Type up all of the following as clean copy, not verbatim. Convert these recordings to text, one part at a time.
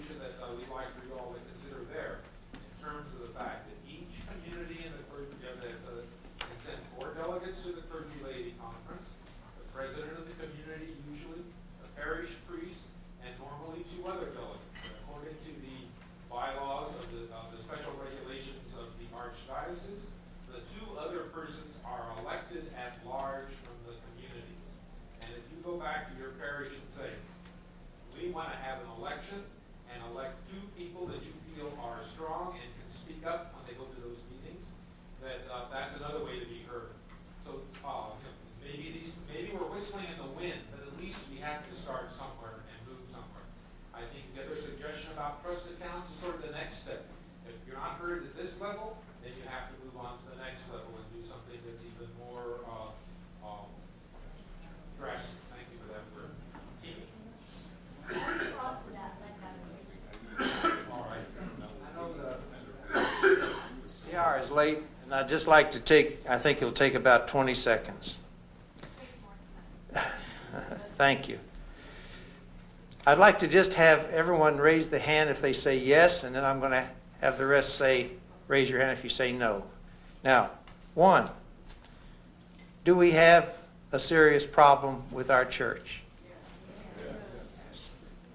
resolution that we'd like for you all to consider there in terms of the fact that each community in the clergy can send 4 delegates to the clergy laity conference, the president of the community usually, a parish priest, and normally 2 other delegates. According to the bylaws of the special regulations of the archdiocese, the 2 other persons are elected at large from the communities. And if you go back to your parish and say, we want to have an election and elect 2 people that you feel are strong and can speak up when they go to those meetings, that's another way to be heard. So maybe we're whistling in the wind, but at least we have to start somewhere and move somewhere. I think the other suggestion about trusted accounts is sort of the next step. If you're not heard at this level, then you have to move on to the next level and do something that's even more drastic. Thank you for that word. Team. All right. I know the hour is late, and I'd just like to I think it'll take about 20 seconds. Thank you. I'd like to just have everyone raise the hand if they say yes, and then I'm going to have the rest say, raise your hand if you say no. Now, 1, do we have a serious problem with our church?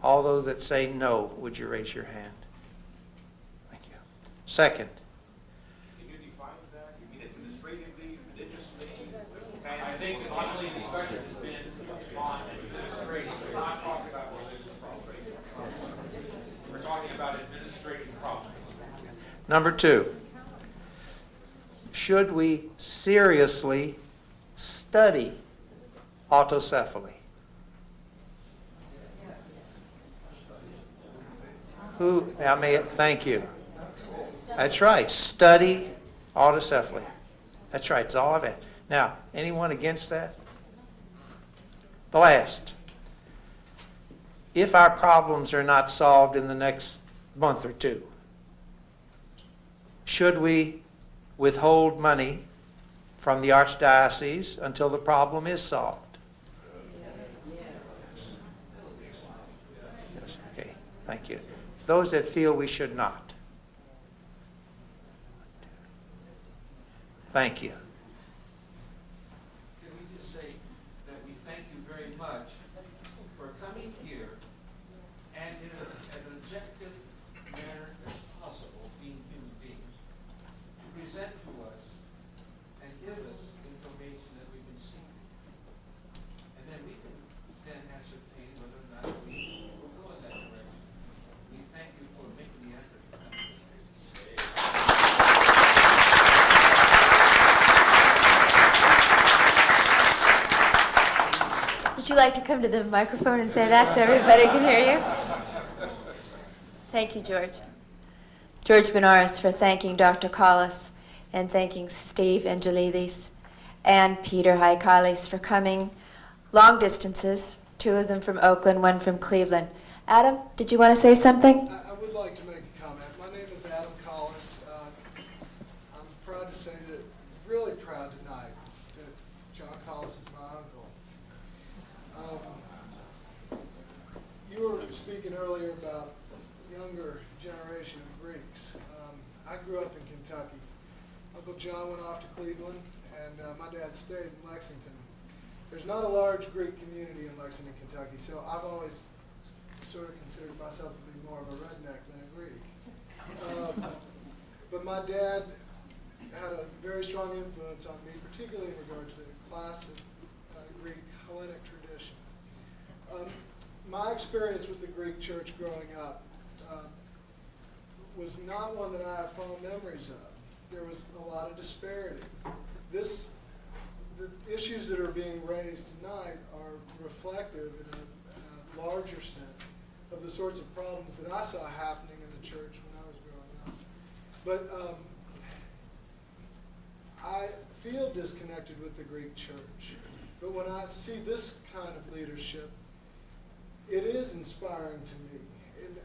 All those that say no, would you raise your hand? Thank you. 2nd. Can you define that? You mean administratively, religiously? I think the only discussion has been on administration. We're not talking about religious problems. We're talking about administrative problems. Number 2, should we seriously study autocephaly? Thank you. That's right, study autocephaly. That's right, it's all of it. Now, anyone against that? The last. If our problems are not solved in the next month or 2, should we withhold money from the archdiocese until the problem is solved? Yes. Okay, thank you. Those that feel we should not. Thank you. Can we just say that we thank you very much for coming here and in an objective manner as possible, being human beings, to present to us and give us information that we've been seeking. And then we can then ascertain whether or not we will go in that direction. We thank you for making the effort to come here. Would you like to come to the microphone and say that so everybody can hear you? Thank you, George. George Benares for thanking Dr. Collis and thanking Steve Angelides and Peter Haikalis for coming long distances, 2 of them from Oakland, 1 from Cleveland. Adam, did you want to say something? I would like to make a comment. My name is Adam Collis. I'm proud to say that, really proud tonight, that John Collis is my uncle. You were speaking earlier about younger generation of Greeks. I grew up in Kentucky. Uncle John went off to Cleveland, and my dad stayed in Lexington. There's not a large Greek community in Lexington, Kentucky, so I've always sort of considered myself to be more of a redneck than a Greek. But my dad had a very strong influence on me, particularly in regard to the classic Greek Hellenic tradition. My experience with the Greek church growing up was not one that I have fond memories of. There was a lot of disparity. The issues that are being raised tonight are reflective in a larger sense of the sorts of problems that I saw happening in the church when I was growing up. But I feel disconnected with the Greek church. But when I see this kind of leadership, it is inspiring to me. And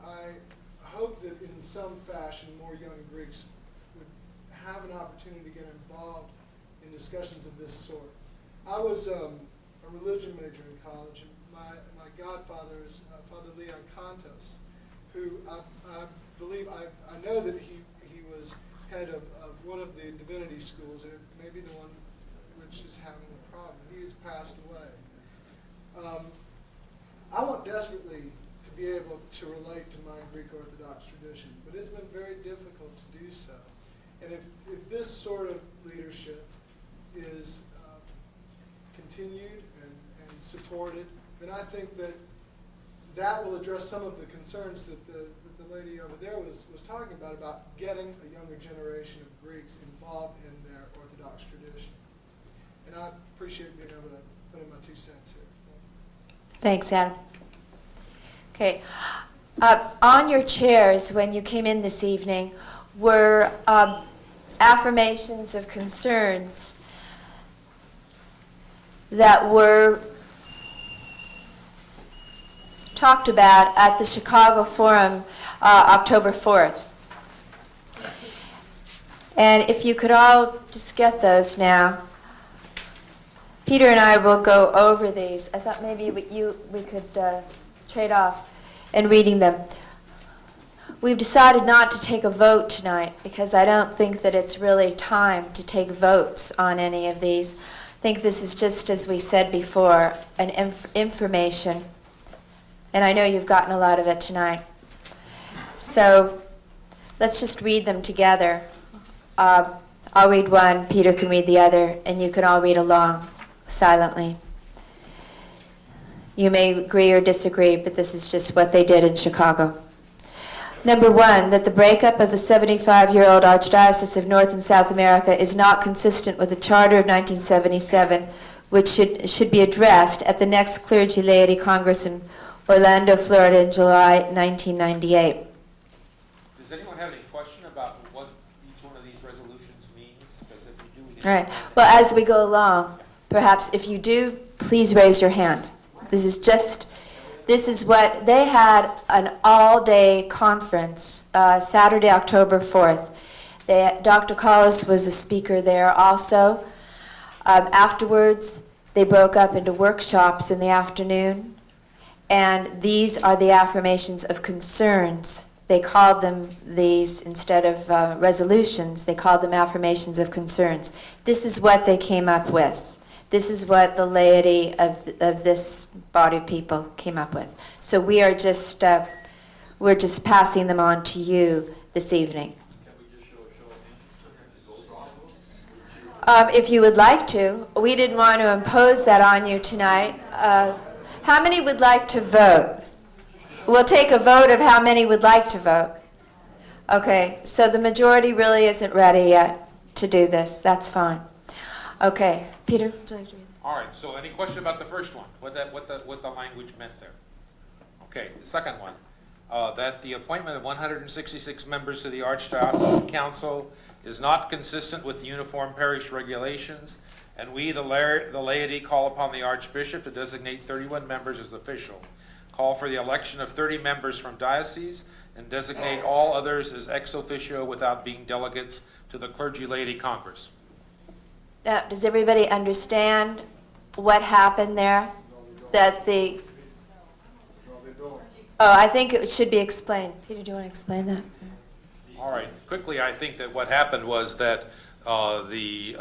I hope that in some fashion more young Greeks would have an opportunity to get involved in discussions of this sort. I was a religion major in college, and my godfather is Father Leon Kantos, who I believe, I know that he was head of one of the divinity schools, and maybe the one which is having a problem. He has passed away. I want desperately to be able to relate to my Greek Orthodox tradition, but it's been very difficult to do so. And if this sort of leadership is continued and supported, then I think that will address some of the concerns that the lady over there was talking about getting a younger generation of Greeks involved in their Orthodox tradition. And I appreciate being able to put in my 2 cents here. Thanks, Adam. Okay. On your chairs when you came in this evening were affirmations of concerns that were talked about at the Chicago Forum October 4th. And if you could all just get those now. Peter and I will go over these. I thought maybe we could trade off in reading them. We've decided not to take a vote tonight because I don't think that it's really time to take votes on any of these. I think this is just, as we said before, an information. And I know you've gotten a lot of it tonight. So let's just read them together. I'll read one, Peter can read the other, and you can all read along silently. You may agree or disagree, but this is just what they did in Chicago. Number 1, that the breakup of the 75-year-old Archdiocese of North and South America is not consistent with the Charter of 1977, which should be addressed at the next Clergy Laity Congress in Orlando, Florida in July 1998. Does anyone have any question about what each one of these resolutions means? Because if you do, we can... All right. Well, as we go along, perhaps if you do, please raise your hand. This is what they had, an all-day conference, Saturday, October 4th. Dr. Collis was the speaker there also. Afterwards, they broke up into workshops in the afternoon, and these are the affirmations of concerns. They called them these instead of resolutions. They called them affirmations of concerns. This is what they came up with. This is what the laity of this body of people came up with. So we're just passing them on to you this evening. If you would like to. We didn't want to impose that on you tonight. How many would like to vote? We'll take a vote of how many would like to vote. Okay, so the majority really isn't ready yet to do this. That's fine. Okay, Peter, would you like to read? All right, so any question about the first one? What the language meant there? Okay, the second one. That the appointment of 166 members to the Archdiocesan Council is not consistent with the Uniform Parish Regulations, and we, the laity, call upon the Archbishop to designate 31 members as official, call for the election of 30 members from diocese, and designate all others as ex officio without being delegates to the Clergy Laity Congress. Now, does everybody understand what happened there? I think it should be explained. Peter, do you want to explain that? All right. Quickly, I think that what happened was that the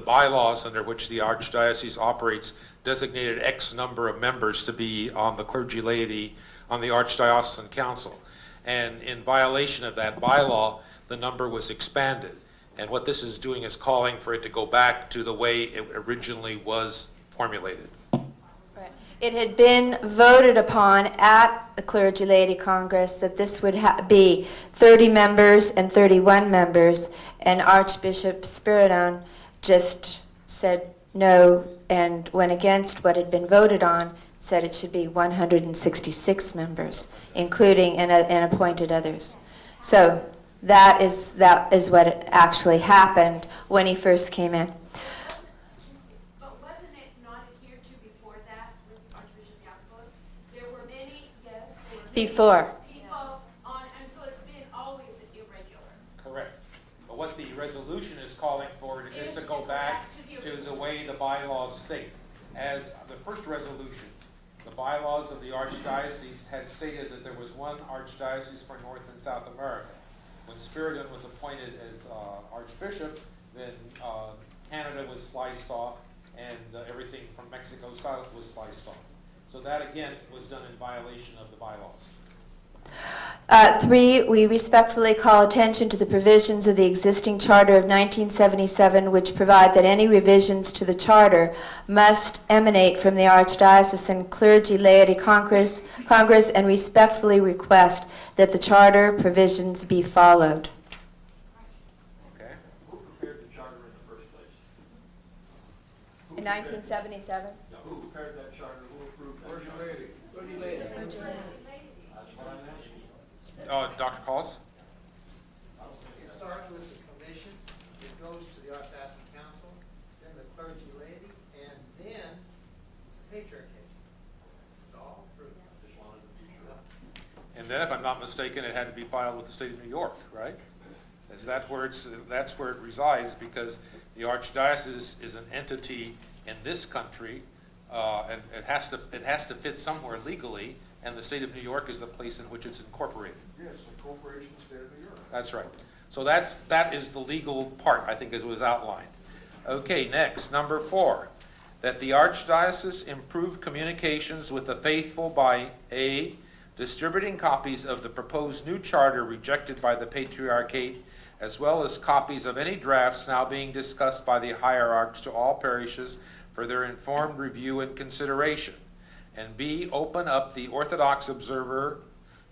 bylaws under which the Archdiocese operates designated X number of members to be on the clergy laity on the Archdiocesan Council. And in violation of that bylaw, the number was expanded. And what this is doing is calling for it to go back to the way it originally was formulated. Right. It had been voted upon at the Clergy Laity Congress that this would be 30 members and 31 members, and Archbishop Spiridon just said no and went against what had been voted on, said it should be 166 members, including and appointed others. So that is what actually happened when he first came in. But wasn't it not adhered to before that with Archbishop Yakovos? There were many, yes, there were many Before. people on, and so it's been always irregular. Correct. But what the resolution is calling for is to go back to the way the bylaws state. As the first resolution, the bylaws of the archdiocese had stated that there was one archdiocese for North and South America. When Spiridon was appointed as archbishop, then Canada was sliced off, and everything from Mexico south was sliced off. So that, again, was done in violation of the bylaws. 3, we respectfully call attention to the provisions of the existing charter of 1977, which provide that any revisions to the charter must emanate from the Archdiocesan Clergy Laity Congress, and respectfully request that the charter provisions be followed. Okay? Who prepared the charter in the first place? In 1977? No, who prepared that charter? Who approved that Where's your charter? lady? That's what I'm asking. Dr. Calls? It starts with the commission, it goes to the Archdiocesan Council, then the clergy laity, and then the patriarchate. It's all approved. Just wanted to be sure. And then, if I'm not mistaken, it had to be filed with the state of New York, right? That's where it resides, because the archdiocese is an entity in this country, and it has to fit somewhere legally, and the state of New York is the place in which it's incorporated. Yes, a corporation, state of New York. That's right. So that is the legal part, I think, as was outlined. Okay, next, number 4, that the archdiocese improve communications with the faithful by A, distributing copies of the proposed new charter rejected by the Patriarchate, as well as copies of any drafts now being discussed by the hierarchs to all parishes for their informed review and consideration. And B, open up the Orthodox Observer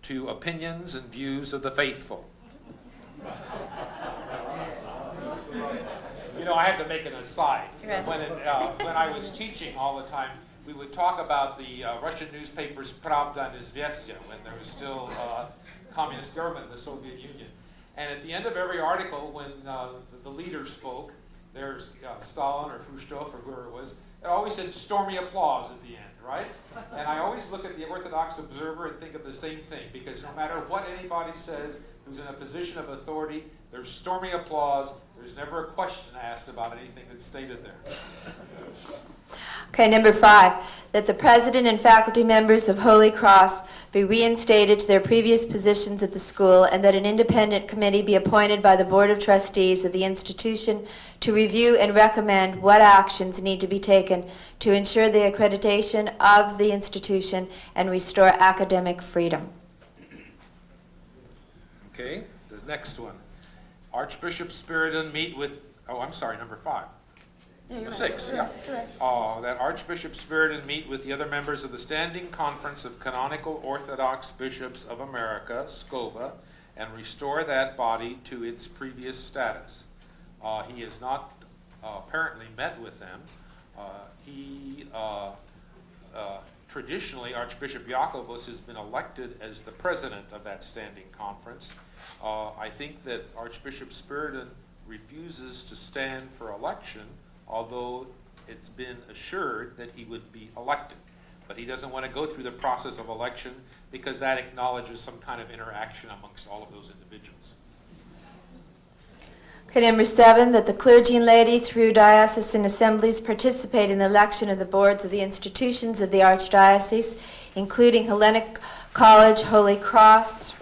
to opinions and views of the faithful. You know, I have to make an aside. When I was teaching all the time, we would talk about the Russian newspapers Pravda and Izvestia when there was still communist government in the Soviet Union. And at the end of every article, when the leader spoke, there's Stalin or Khrushchev or whoever it was, it always said stormy applause at the end, right? And I always look at the Orthodox Observer and think of the same thing, because no matter what anybody says who's in a position of authority, there's stormy applause. There's never a question asked about anything that's stated there. Okay, number 5, that the president and faculty members of Holy Cross be reinstated to their previous positions at the school, and that an independent committee be appointed by the Board of Trustees of the institution to review and recommend what actions need to be taken to ensure the accreditation of the institution and restore academic freedom. Okay, the next one. Archbishop Spiridon meet with, number 5. Number 6, yeah. That Archbishop Spiridon meet with the other members of the Standing Conference of Canonical Orthodox Bishops of America, SCOBA, and restore that body to its previous status. He has not apparently met with them. Traditionally, Archbishop Yakovos has been elected as the president of that standing conference. I think that Archbishop Spiridon refuses to stand for election, although it's been assured that he would be elected. But he doesn't want to go through the process of election because that acknowledges some kind of interaction amongst all of those individuals. Okay, number 7, that the clergy and laity through diocesan assemblies participate in the election of the boards of the institutions of the Archdiocese, including Hellenic College, Holy Cross,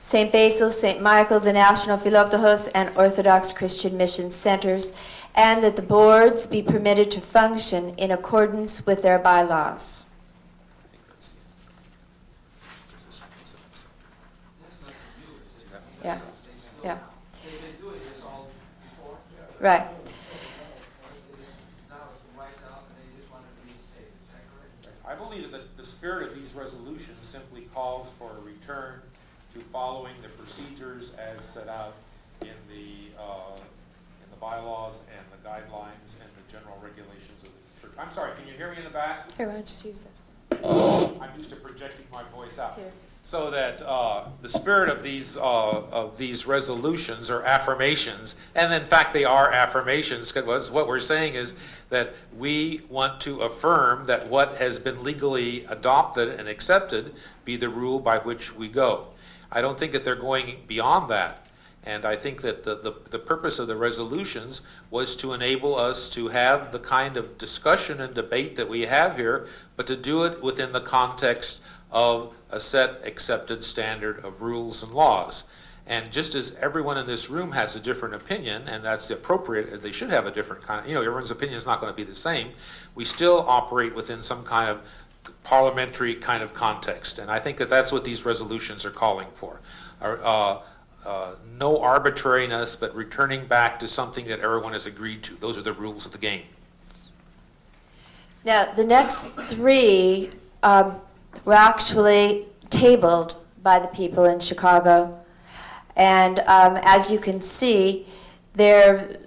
St. Basil, St. Michael, the National Philoptochos, and Orthodox Christian Mission Centers, and that the boards be permitted to function in accordance with their bylaws. Yeah, yeah. They've been doing this all before. Right. Now it's wiped out and they just want to reinstate. Is that correct? I believe that the spirit of these resolutions simply calls for a return to following the procedures as set out in the bylaws and the guidelines and the general regulations of the church. I'm sorry, can you hear me in the back? Here, why don't you just use that? I'm used to projecting my voice out. Here. So that the spirit of these resolutions or affirmations, and in fact they are affirmations, because what we're saying is that we want to affirm that what has been legally adopted and accepted be the rule by which we go. I don't think that they're going beyond that. And I think that the purpose of the resolutions was to enable us to have the kind of discussion and debate that we have here, but to do it within the context of a set accepted standard of rules and laws. And just as everyone in this room has a different opinion, and that's appropriate, they should have a different kind of, everyone's opinion is not going to be the same, we still operate within some kind of parliamentary kind of context. And I think that that's what these resolutions are calling for. No arbitrariness, but returning back to something that everyone has agreed to. Those are the rules of the game. Now, the next three were actually tabled by the people in Chicago. And as you can see, they're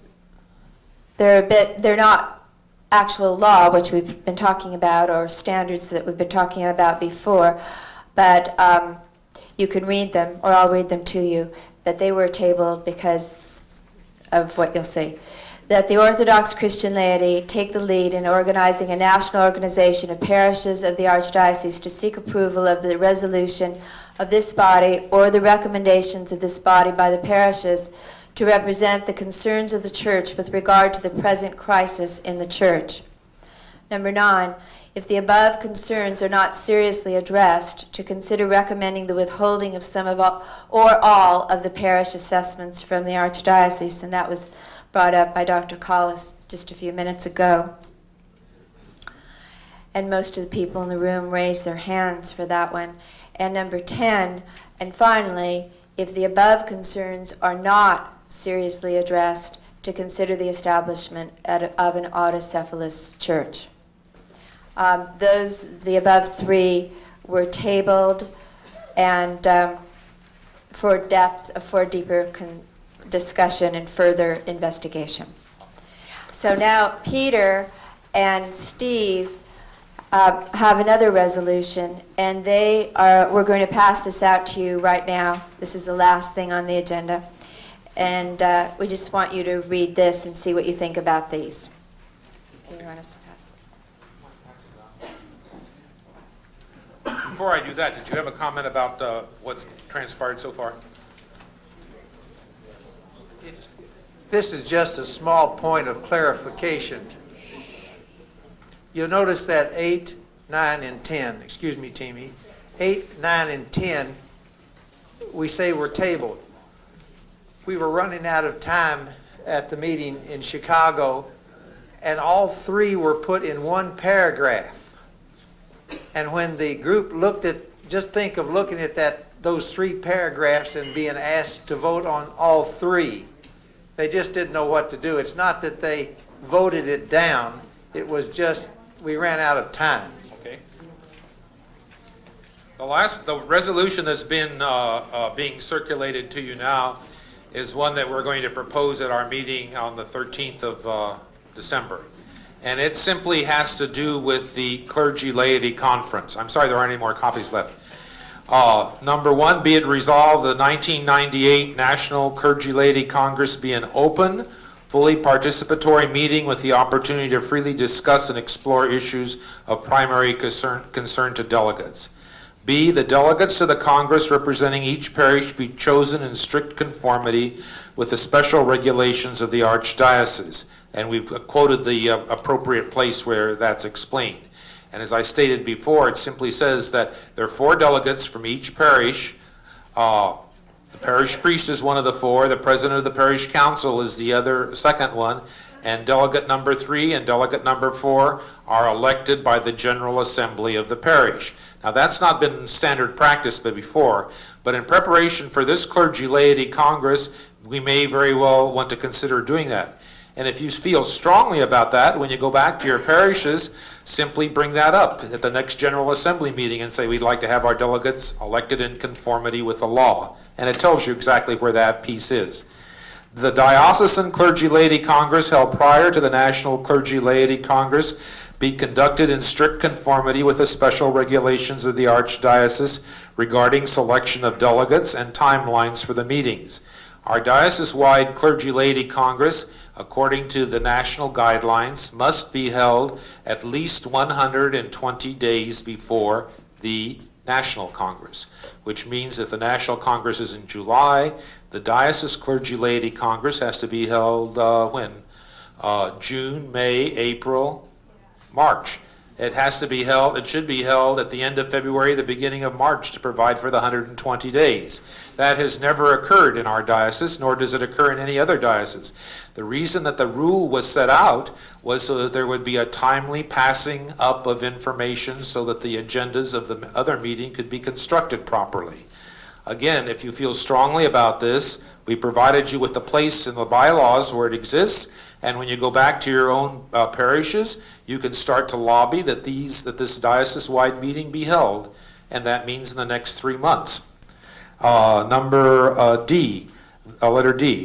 not actual law, which we've been talking about, or standards that we've been talking about before, but you can read them, or I'll read them to you, but they were tabled because of what you'll see. That the Orthodox Christian laity take the lead in organizing a national organization of parishes of the Archdiocese to seek approval of the resolution of this body or the recommendations of this body by the parishes to represent the concerns of the Church with regard to the present crisis in the Church. Number 9, if the above concerns are not seriously addressed, to consider recommending the withholding of some of all of the parish assessments from the Archdiocese, and that was brought up by Dr. Collis just a few minutes ago. And most of the people in the room raised their hands for that one. And number 10, and finally, if the above concerns are not seriously addressed, to consider the establishment of an autocephalous church. The above three were tabled, and for deeper discussion and further investigation. So now Peter and Steve have another resolution, and we're going to pass this out to you right now. This is the last thing on the agenda, and we just want you to read this and see what you think about these. Okay, you want us to pass this? Before I do that, did you have a comment about what's transpired so far? This is just a small point of clarification. You'll notice that 8, 9, and 10, excuse me, Timmy, 8, 9, and 10, we say were tabled. We were running out of time at the meeting in Chicago, and all three were put in one paragraph. And when the group looked at, just think of looking at those 3 paragraphs and being asked to vote on all 3. They just didn't know what to do. It's not that they voted it down. It was just we ran out of time. Okay. The resolution that's been being circulated to you now is one that we're going to propose at our meeting on the 13th of December. And it simply has to do with the Clergy Laity Conference. I'm sorry there aren't any more copies left. Number 1, be it resolved the 1998 National Clergy Laity Congress be an open, fully participatory meeting with the opportunity to freely discuss and explore issues of primary concern to delegates. B, the delegates to the Congress representing each parish be chosen in strict conformity with the special regulations of the Archdiocese. And we've quoted the appropriate place where that's explained. And as I stated before, it simply says that there are 4 delegates from each parish. The parish priest is one of the 4. The president of the parish council is the second one. And delegate number 3 and delegate number 4 are elected by the General Assembly of the parish. Now that's not been standard practice before, but in preparation for this Clergy Laity Congress, we may very well want to consider doing that. And if you feel strongly about that, when you go back to your parishes, simply bring that up at the next General Assembly meeting and say we'd like to have our delegates elected in conformity with the law. And it tells you exactly where that piece is. The Diocesan Clergy Laity Congress held prior to the National Clergy Laity Congress be conducted in strict conformity with the special regulations of the Archdiocese regarding selection of delegates and timelines for the meetings. Our diocese-wide Clergy Laity Congress, according to the national guidelines, must be held at least 120 days before the National Congress, which means if the National Congress is in July, the Diocese Clergy Laity Congress has to be held when? June, May, April, March. It has to be held, it should be held at the end of February, the beginning of March, to provide for the 120 days. That has never occurred in our diocese, nor does it occur in any other diocese. The reason that the rule was set out was so that there would be a timely passing up of information so that the agendas of the other meeting could be constructed properly. Again, if you feel strongly about this, we provided you with the place in the bylaws where it exists, and when you go back to your own parishes, you can start to lobby that this diocese-wide meeting be held, and that means in the next 3 months. Letter D.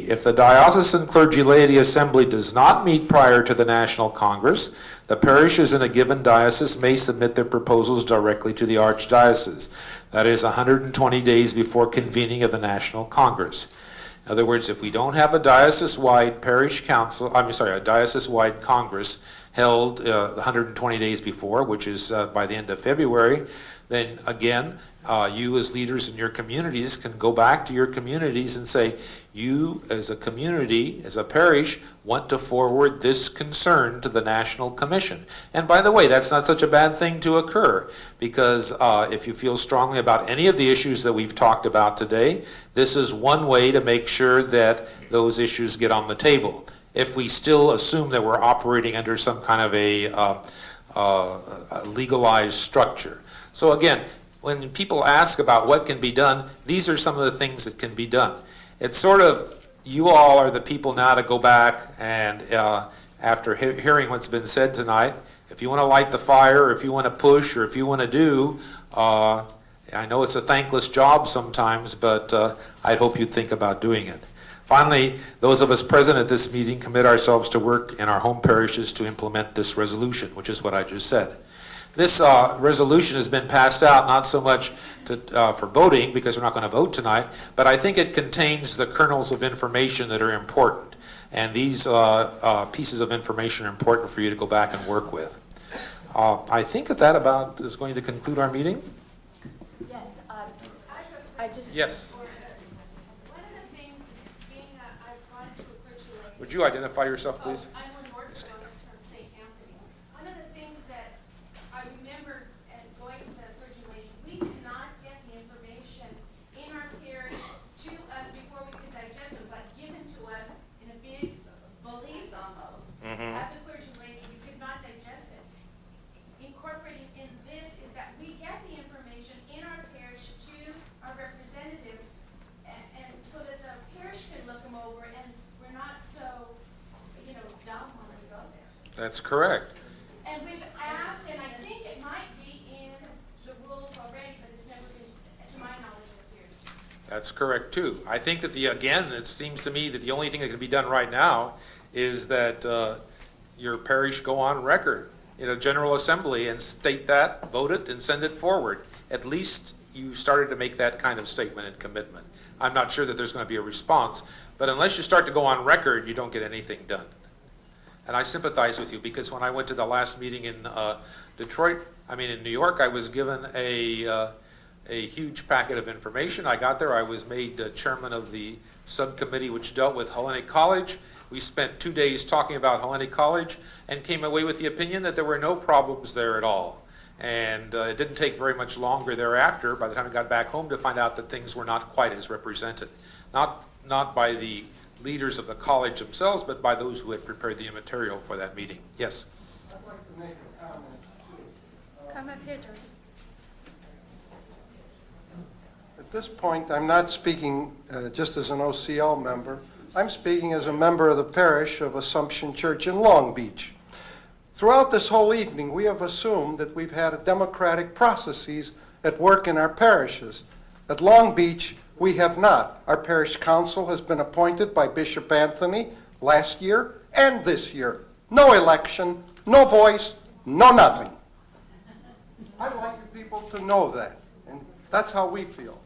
If the Diocesan Clergy Laity Assembly does not meet prior to the National Congress, the parishes in a given diocese may submit their proposals directly to the Archdiocese. That is 120 days before convening of the National Congress. In other words, if we don't have a diocese-wide a diocese-wide Congress held 120 days before, which is by the end of February, then again, you as leaders in your communities can go back to your communities and say, you as a community, as a parish, want to forward this concern to the National Commission. And by the way, that's not such a bad thing to occur, because if you feel strongly about any of the issues that we've talked about today, this is one way to make sure that those issues get on the table. If we still assume that we're operating under some kind of a legalized structure. So again, when people ask about what can be done, these are some of the things that can be done. It's sort of, you all are the people now to go back and after hearing what's been said tonight, if you want to light the fire, or if you want to push, or if you want to do, I know it's a thankless job sometimes, but I hope you'd think about doing it. Finally, those of us present at this meeting commit ourselves to work in our home parishes to implement this resolution, which is what I just said. This resolution has been passed out not so much for voting, because we're not going to vote tonight, but I think it contains the kernels of information that are important. And these pieces of information are important for you to go back and work with. I think that about is going to conclude our meeting. Yes, Yes. One of the things, being I've gone to a clergy laity. Would you identify yourself, please? I'm an Orthodox from St. Anthony's. One of the things that I remember going to the clergy laity, we did not get the information in our parish to us before we could digest it. It was like given to us in a big valise almost. At the clergy laity, we could not digest it. Incorporating in this is that we get the information in our parish to our representatives, and so that the parish can look them over, and we're not so, dumb when we go there. That's correct. And we've asked, and I think it might be in the rules already, but it's never been, to my knowledge, it appeared. That's correct too. I think that again, it seems to me that the only thing that can be done right now is that your parish go on record in a general assembly and state that, vote it, and send it forward. At least you started to make that kind of statement and commitment. I'm not sure that there's going to be a response, but unless you start to go on record, you don't get anything done. And I sympathize with you, because when I went to the last meeting in in New York, I was given a huge packet of information. I got there, I was made chairman of the subcommittee which dealt with Hellenic College. We spent 2 days talking about Hellenic College and came away with the opinion that there were no problems there at all. And it didn't take very much longer thereafter, by the time I got back home, to find out that things were not quite as represented. Not by the leaders of the college themselves, but by those who had prepared the material for that meeting. Yes? I'd like to make a comment too. come up here, George. At this point, I'm not speaking just as an OCL member. I'm speaking as a member of the parish of Assumption Church in Long Beach. Throughout this whole evening, we have assumed that we've had democratic processes at work in our parishes. At Long Beach, we have not. Our parish council has been appointed by Bishop Anthony last year and this year. No election, no voice, no nothing. I'd like you people to know that, and that's how we feel.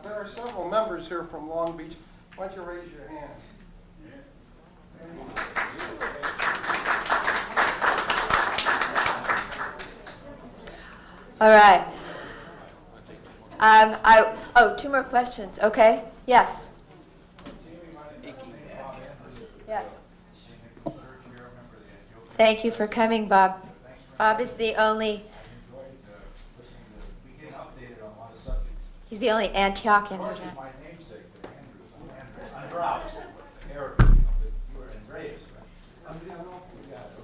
There are several members here from Long Beach. Why don't you raise your hands? All right. Two more questions. Okay. Yes. Yeah. Thank you for coming, Bob. Bob is the only. He's the only Antiochian who's not. My namesake, Andrews, Arabic, you were Andreas, right? You got it,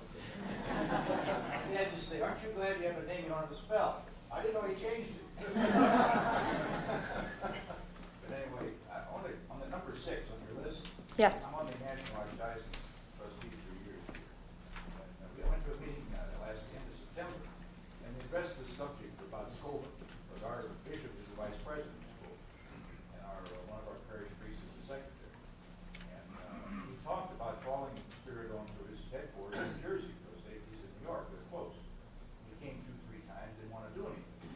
okay. He had to say, aren't you glad you have a name you don't have to spell? I didn't know he changed it. But anyway, on the number 6 on your list, Yes. I'm on the National Archdiocese trustee for years. We went to a meeting last end of September, and they addressed this subject about COVID. But our bishop is the vice president of school, and one of our parish priests is the secretary. And he talked about calling the Spirit onto his headquarters in Jersey, because he's in New York, they're close. He came 2-3 times, didn't want to do anything.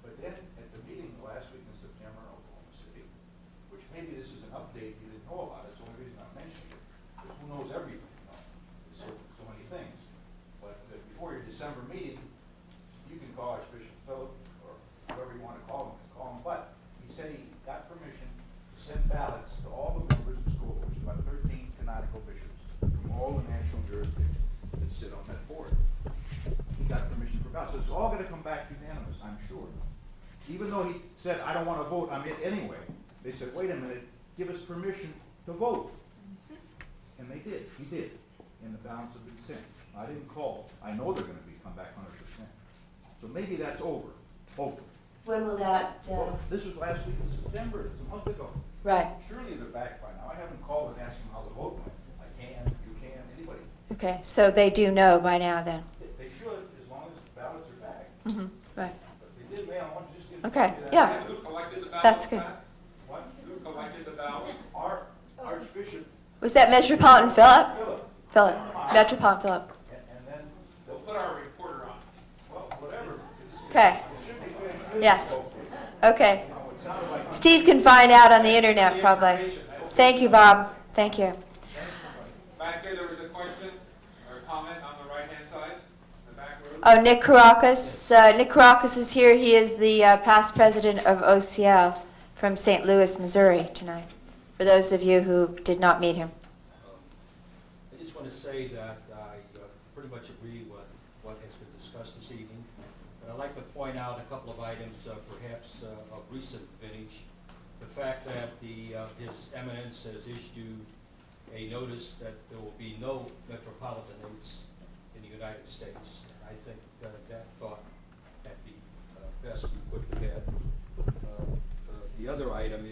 But then at the meeting last week in September in Oklahoma City, which maybe this is an update you didn't know about, it's the only reason I'm mentioning it, because who knows everything, you know? There's so many things. But before your December meeting, you can call Archbishop Philip, or whoever you want to call him, but he said he got permission to send ballots to all the members of school, which is about 13 canonical bishops from all the national jurisdictions that sit on that board. He got permission for ballots. So it's all going to come back unanimous, I'm sure. Even though he said, I don't want to vote, I'm in anyway, they said, wait a minute, give us permission to vote. And they did, he did, in the balance of consent. I didn't call, I know they're going to come back 100%. So maybe that's over, hopefully. When will that? Well, this was last week in September, it's a month ago. Right. Surely they're back by now. I haven't called and asked them how the vote went. I can, you can, anybody. Okay. So they do know by now then. They should, as long as the ballots are back. Right. But they did mail one, just give Okay. me that. Yeah. Who collected the ballots? That's good. Pat? What? Who collected the ballots? Our Archbishop Was that Metropolitan Philip? Philip. Philip. Metropolitan Philip. And then, We'll put our reporter on. well, whatever. Okay. It should be finished. Yes. Okay. You know, it sounded like Steve can find out on the internet probably. Thank you, Bob. Thank you. Back there was a question or a comment on the right-hand side, the back row. Oh, Nick Caracas. Nick Caracas is here. He is the past president of OCL from St. Louis, Missouri tonight, for those of you who did not meet him. I just want to say that I pretty much agree with what has been discussed this evening. But I'd like to point out a couple of items, perhaps of recent vintage. The fact that His Eminence has issued a notice that there will be no metropolitanates in the United States. And I think that thought had be best be put to bed. The other item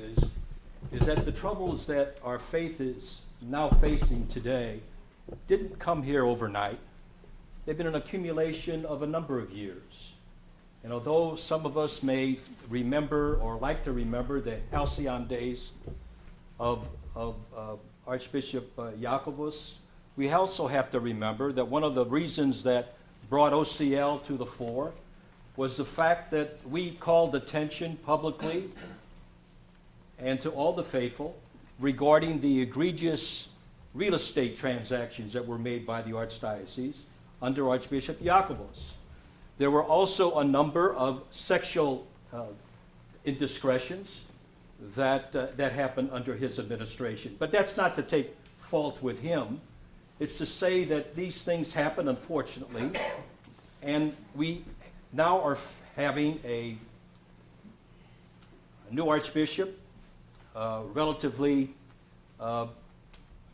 is that the troubles that our faith is now facing today didn't come here overnight. They've been an accumulation of a number of years. And although some of us may remember or like to remember the halcyon days of Archbishop Jacobus, we also have to remember that one of the reasons that brought OCL to the fore was the fact that we called attention publicly and to all the faithful regarding the egregious real estate transactions that were made by the Archdiocese under Archbishop Jacobus. There were also a number of sexual indiscretions that happened under his administration. But that's not to take fault with him. It's to say that these things happen, unfortunately, and we now are having a new archbishop, relatively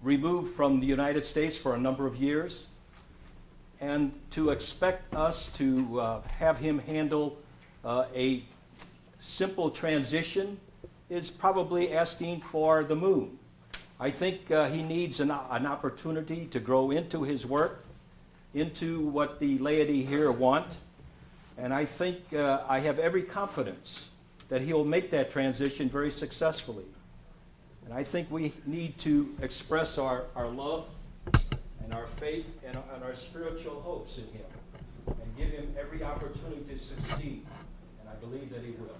removed from the United States for a number of years. And to expect us to have him handle a simple transition is probably asking for the moon. I think he needs an opportunity to grow into his work, into what the laity here want. And I think I have every confidence that he will make that transition very successfully. And I think we need to express our love and our faith and our spiritual hopes in him and give him every opportunity to succeed. And I believe that he will.